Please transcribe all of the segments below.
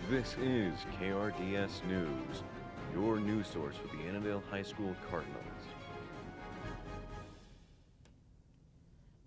This is KRDS News, your news source for the Annandale High School Cardinals.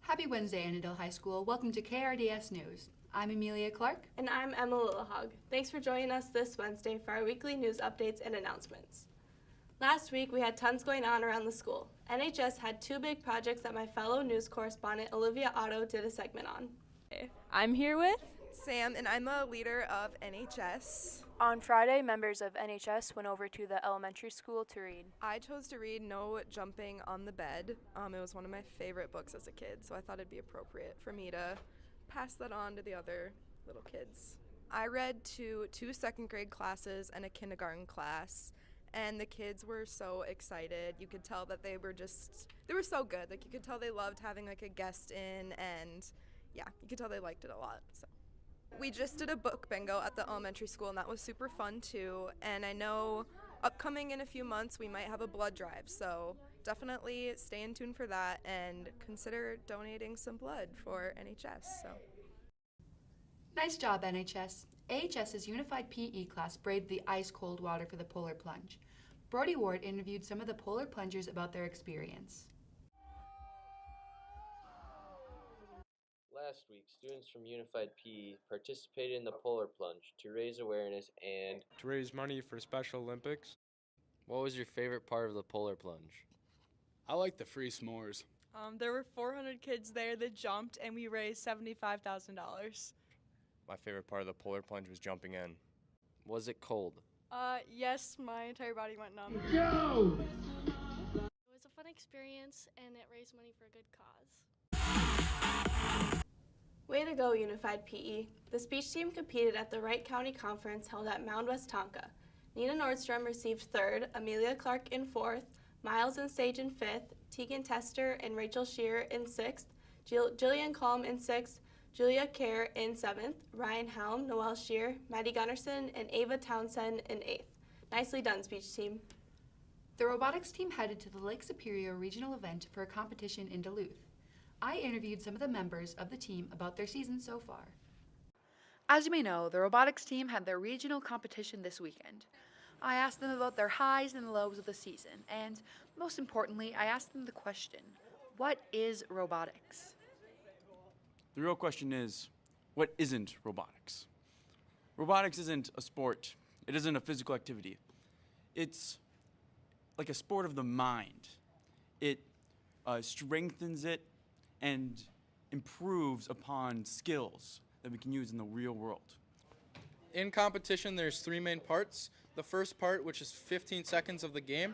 Happy Wednesday, Annandale High School. Welcome to KRDS News. I'm Amelia Clark. And I'm Emma Lillehog. Thanks for joining us this Wednesday for our weekly news updates and announcements. Last week, we had tons going on around the school. NHS had two big projects that my fellow news correspondent Olivia Otto did a segment on. I'm here with Sam, and I'm a leader of NHS. On Friday, members of NHS went over to the elementary school to read. I chose to read No Jumping on the Bed. It was one of my favorite books as a kid, so I thought it'd be appropriate for me to pass that on to the other little kids. I read to two second grade classes and a kindergarten class, and the kids were so excited. You could tell that they were so good. Like, you could tell they loved having like a guest in, and yeah, you could tell they liked it a lot. So we just did a book bingo at the elementary school, and that was super fun too. And I know upcoming in a few months we might have a blood drive, so definitely stay in tune for that and consider donating some blood for NHS. So Nice job, NHS. AHS's Unified PE class braved the ice-cold water for the polar plunge. Brody Ward interviewed some of the polar plungers about their experience. Last week, students from Unified PE participated in the polar plunge to raise awareness and to raise money for Special Olympics. What was your favorite part of the polar plunge? I like the free s'mores. There were 400 kids there that jumped, and we raised $75,000. My favorite part of the polar plunge was jumping in. Was it cold? Yes, my entire body went numb. Go! It was a fun experience, and it raised money for a good cause. Way to go, Unified PE. The speech team competed at the Wright County Conference held at Mound West Tonka. Nina Nordstrom received third, Amelia Clark in fourth, Miles and Sage in fifth, Tegan Tester and Rachel Shear in sixth, Jillian Kalm in sixth, Julia Kerr in seventh, Ryan Helm, Noelle Shear, Maddie Gunnarsson, and Ava Townsend in eighth. Nicely done, speech team. The robotics team headed to the Lake Superior regional event for a competition in Duluth. I interviewed some of the members of the team about their season so far. As you may know, the robotics team had their regional competition this weekend. I asked them about their highs and lows of the season, and most importantly, I asked them the question, what is robotics? The real question is, what isn't robotics? Robotics isn't a sport. It isn't a physical activity. It's like a sport of the mind. It strengthens it and improves upon skills that we can use in the real world. In competition, there's three main parts. The first part, which is 15 seconds of the game,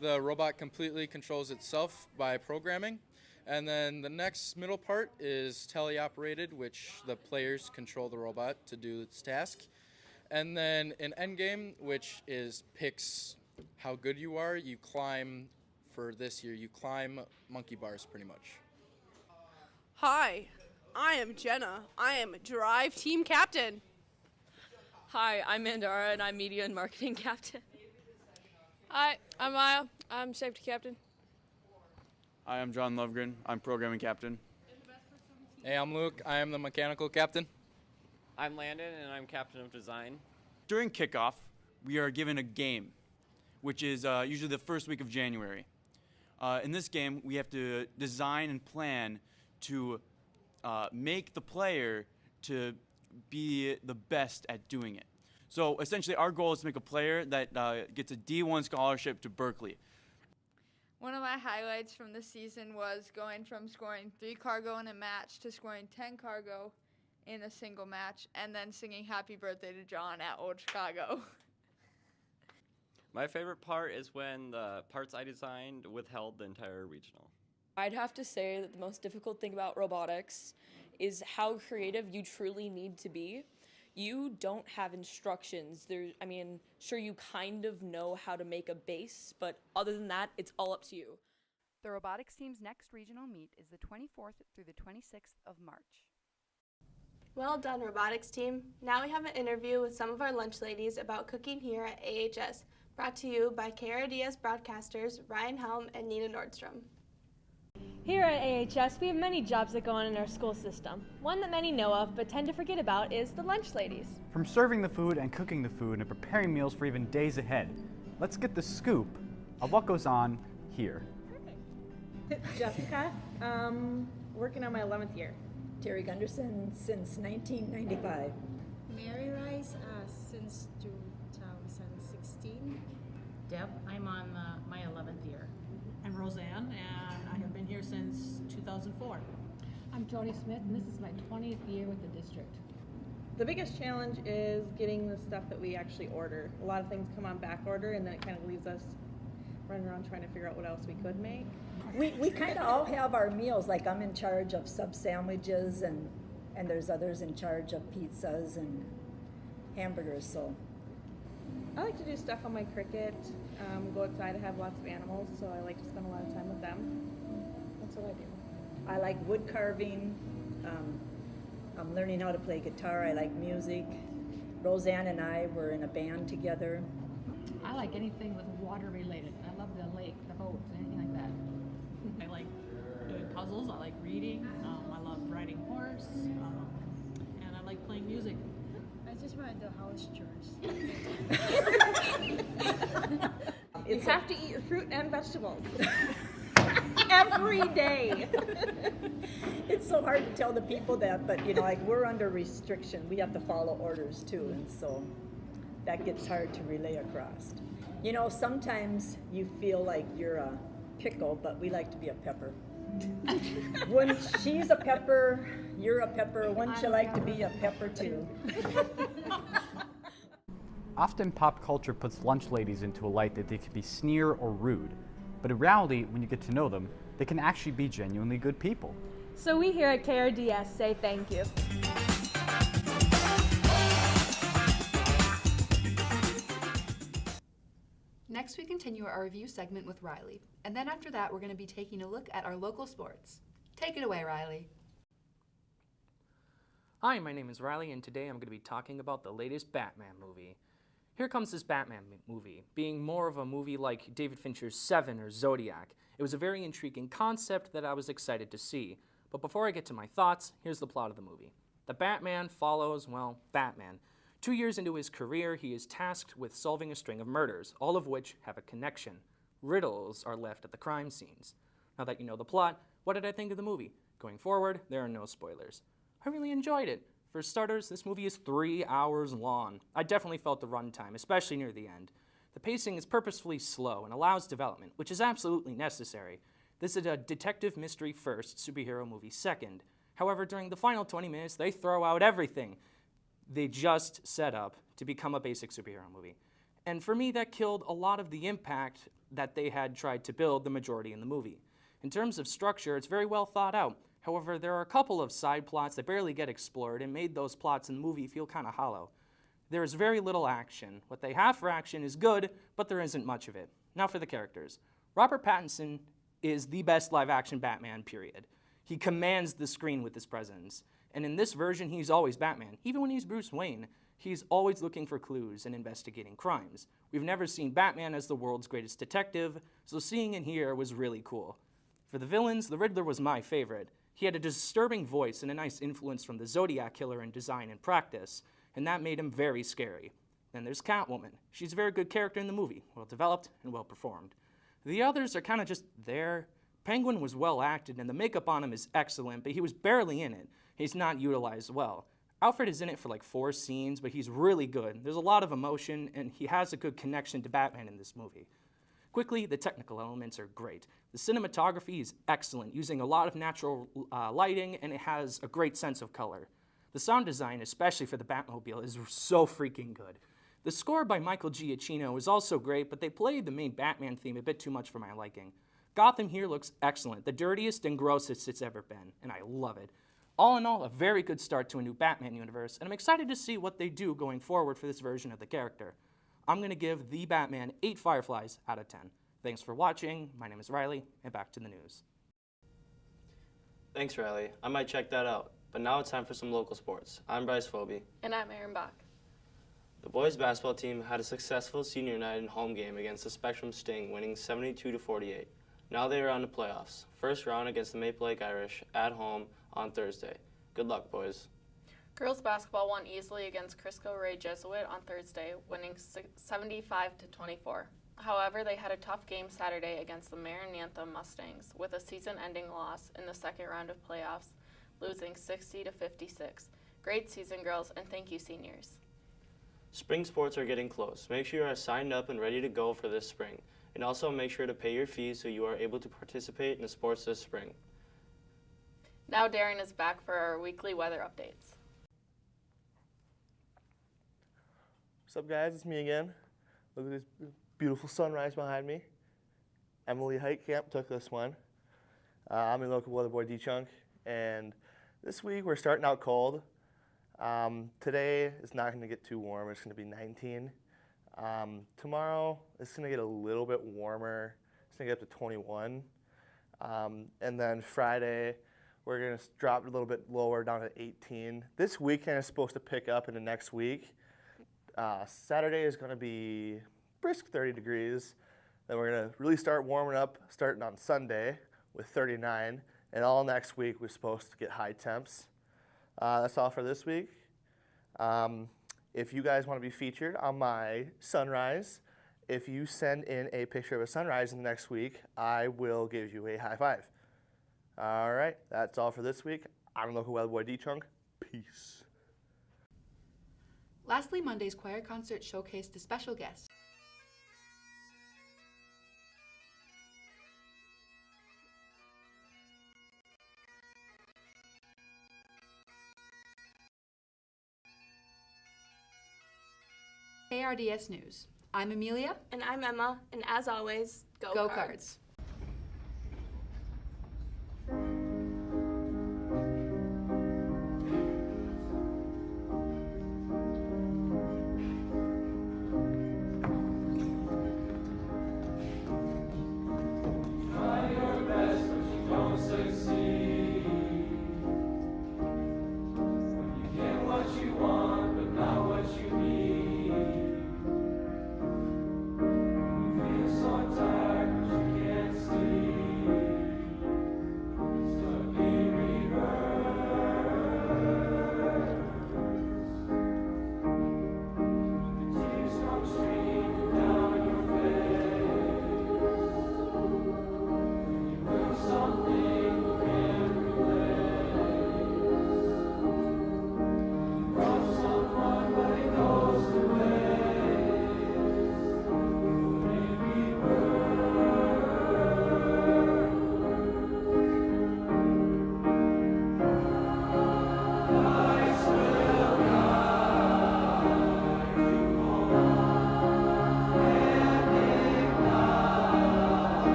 the robot completely controls itself by programming. And then the next middle part is teleoperated, which the players control the robot to do its task. And then an end game, which picks how good you are. You climb, for this year, you climb monkey bars pretty much. Hi, I am Jenna. I am Drive Team Captain. Hi, I'm Mandara, and I'm Media and Marketing Captain. Hi, I'm Maya. I'm Safety Captain. Hi, I'm John Lovegren. I'm Programming Captain. Hey, I'm Luke. I am the Mechanical Captain. I'm Landon, and I'm Captain of Design. During kickoff, we are given a game, which is usually the first week of January. In this game, we have to design and plan to make the player to be the best at doing it. So essentially, our goal is to make a player that gets a D1 scholarship to Berkeley. One of my highlights from the season was going from scoring 3 cargo in a match to scoring 10 cargo in a single match, and then singing Happy Birthday to John at Old Chicago. My favorite part is when the parts I designed withheld the entire regional. I'd have to say that the most difficult thing about robotics is how creative you truly need to be. You don't have instructions. Sure, you kind of know how to make a base, but other than that, it's all up to you. The robotics team's next regional meet is the 24th through the 26th of March. Well done, robotics team. Now we have an interview with some of our lunch ladies about cooking here at AHS, brought to you by KRDS broadcasters Ryan Helm and Nina Nordstrom. Here at AHS, we have many jobs that go on in our school system. One that many know of but tend to forget about is the lunch ladies. From serving the food and cooking the food and preparing meals for even days ahead, let's get the scoop of what goes on here. Jessica, working on my 11th year. Terry Gunderson since 1995. Mary Rice since 2016. Deb, I'm on my 11th year. I'm Roseanne, and I have been here since 2004. I'm Jody Smith, and this is my 20th year with the district. The biggest challenge is getting the stuff that we actually order. A lot of things come on back order, and then it kind of leaves us running around trying to figure out what else we could make. We kind of all have our meals. Like I'm in charge of sub sandwiches, and there's others in charge of pizzas and hamburgers. So I like to do stuff on my cricket, go outside. I have lots of animals, so I like to spend a lot of time with them. That's what I do. I like wood carving. I'm learning how to play guitar. I like music. Roseanne and I were in a band together. I like anything with water related. I love the lake, the boats, anything like that. I like doing puzzles, I like reading, I love riding horse, and I like playing music. I just want to do house chores. You have to eat your fruit and vegetables. Every day. It's so hard to tell the people that, but you know, like we're under restriction. We have to follow orders too, and so that gets hard to relay across. You know, sometimes you feel like you're a pickle, but we like to be a pepper. When she's a pepper, you're a pepper. Wouldn't you like to be a pepper too? Often pop culture puts lunch ladies into a light that they could be sneer or rude, but in reality, when you get to know them, they can actually be genuinely good people. So we here at KRDS say thank you. Next, we continue our review segment with Riley, and then after that, we're going to be taking a look at our local sports. Take it away, Riley. Hi, my name is Riley, and today I'm going to be talking about the latest Batman movie. Here comes this Batman movie, being more of a movie like David Fincher's Seven or Zodiac. It was a very intriguing concept that I was excited to see. But before I get to my thoughts, here's the plot of the movie. The Batman follows, well, Batman. 2 years into his career, he is tasked with solving a string of murders, all of which have a connection. Riddles are left at the crime scenes. Now that you know the plot, what did I think of the movie? Going forward, there are no spoilers. I really enjoyed it. For starters, this movie is 3 hours long. I definitely felt the runtime, especially near the end. The pacing is purposefully slow and allows development, which is absolutely necessary. This is a detective mystery first, superhero movie second. However, during the final 20 minutes, they throw out everything they just set up to become a basic superhero movie. And for me, that killed a lot of the impact that they had tried to build the majority in the movie. In terms of structure, it's very well thought out. However, there are a couple of side plots that barely get explored and made those plots in the movie feel kind of hollow. There is very little action. What they have for action is good, but there isn't much of it. Now for the characters. Robert Pattinson is the best live-action Batman, period. He commands the screen with his presence. And in this version, he's always Batman. Even when he's Bruce Wayne, he's always looking for clues and investigating crimes. We've never seen Batman as the world's greatest detective, so seeing it here was really cool. For the villains, the Riddler was my favorite. He had a disturbing voice and a nice influence from the Zodiac Killer in design and practice, and that made him very scary. Then there's Catwoman. She's a very good character in the movie, well developed and well performed. The others are kind of just there. Penguin was well acted and the makeup on him is excellent, but he was barely in it. He's not utilized well. Alfred is in it for like 4 scenes, but he's really good. There's a lot of emotion and he has a good connection to Batman in this movie. Quickly, the technical elements are great. The cinematography is excellent, using a lot of natural lighting, and it has a great sense of color. The sound design, especially for the Batmobile, is so freaking good. The score by Michael Giacchino is also great, but they played the main Batman theme a bit too much for my liking. Gotham here looks excellent, the dirtiest and grossest it's ever been, and I love it. All in all, a very good start to a new Batman universe, and I'm excited to see what they do going forward for this version of the character. I'm going to give The Batman 8 Fireflies out of 10. Thanks for watching. My name is Riley, and back to the news. Thanks, Riley. I might check that out. But now it's time for some local sports. I'm Bryce Phobie. And I'm Aaron Bach. The boys basketball team had a successful senior night and home game against the Spectrum Sting, winning 72-48. Now they are on the playoffs. First round against the Maple Lake Irish at home on Thursday. Good luck, boys. Girls basketball won easily against Crisco Ray Jesuit on Thursday, winning 75-24. However, they had a tough game Saturday against the Maranatha Mustangs with a season-ending loss in the second round of playoffs, losing 60-56. Great season, girls, and thank you, seniors. Spring sports are getting close. Make sure you are signed up and ready to go for this spring. And also make sure to pay your fees so you are able to participate in the sports this spring. Now Darren is back for our weekly weather updates. What's up, guys? It's me again. Look at this beautiful sunrise behind me. Emily Heitkamp took this one. I'm your local weather boy D-Chunk, and this week we're starting out cold. Today it's not going to get too warm. It's going to be 19. Tomorrow it's going to get a little bit warmer. It's going to get up to 21. And then Friday we're going to drop a little bit lower down to 18. This weekend is supposed to pick up in the next week. Saturday is going to be brisk 30 degrees. Then we're going to really start warming up starting on Sunday with 39. And all next week we're supposed to get high temps. That's all for this week. If you guys want to be featured on my sunrise, if you send in a picture of a sunrise in the next week, I will give you a high five. All right, that's all for this week. I'm local weather boy D-Chunk. Peace. Lastly, Monday's choir concert showcased a special guest. KRDS News. I'm Amelia. And I'm Emma. And as always, Go Cards.